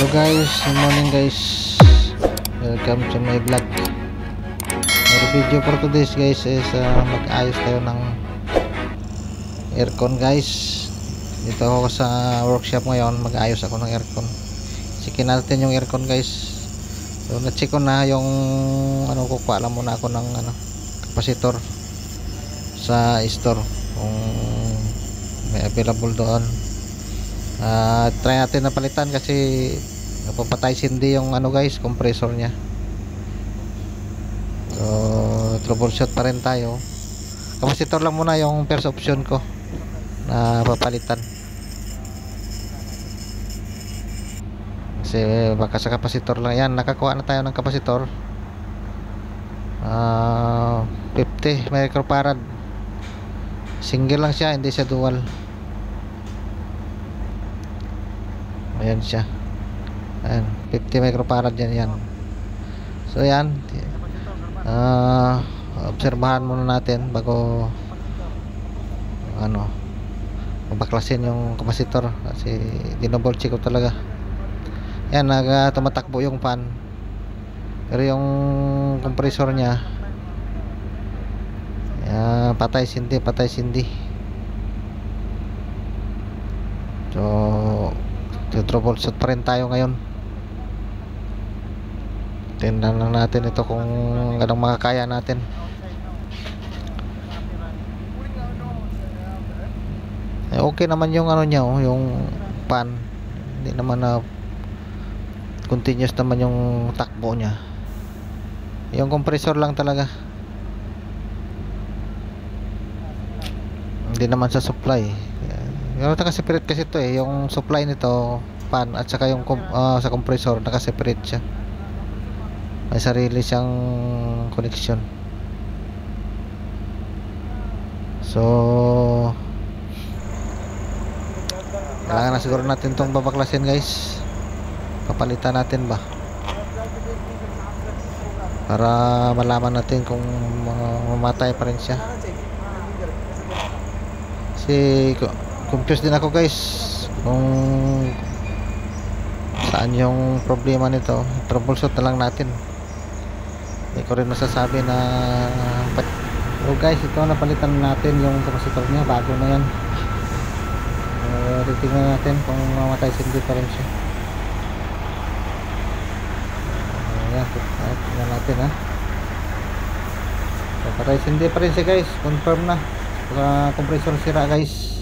So guys, good morning guys, welcome to my vlog. Our video for today guys is mag-ayos tayo ng aircon guys. Dito ako sa workshop ngayon, mag-ayos ako ng aircon. Checkin natin yung aircon guys. So na-check ko na yung kukuha lang muna ako ng capacitor sa store kung may available doon. Try natin na palitan kasi napapatay sindi yung guys, compressor nya. So troubleshoot pa rin tayo. Capacitor lang muna yung first option ko na papalitan, kasi baka sa capacitor lang yan. Nakakuha na tayo ng capacitor, 50 microfarad, single lang siya, hindi siya dual. Ayan siya, ayan, 50 microfarad yan. So yan, obserbahan muna natin bago mabaklasin yung capacitor, kasi dinouble check ko talaga. Yan, tumatakbo yung fan, pero yung compressor nya patay sindi. So troubleshoot pa rin tayo ngayon. Tingnan lang natin ito kung anong makakaya natin. Okay naman yung nya, yung pan, hindi naman continuous naman yung takbo nya. Yung compressor lang talaga, hindi naman sa supply. Pero naka-separate kasi ito yung supply nito, pan at saka yung sa compressor, naka-separate siya. May sarili siyang connection. So kailangan na siguro natin itong babaklasin guys. Papalitan natin ba para malaman natin kung mamatay pa rin siya. Kasi confused din ako guys kung saan yung problema nito. Troubleshoot na lang natin, hindi ko rin masasabi na. So guys, ito napalitan natin yung capacitor nya, bago na yan. Titingnan natin kung mamatay sindi pa rin siya. Ayan, tingnan natin so, patay sindi pa rin siya guys, confirm na. Compressor sira guys.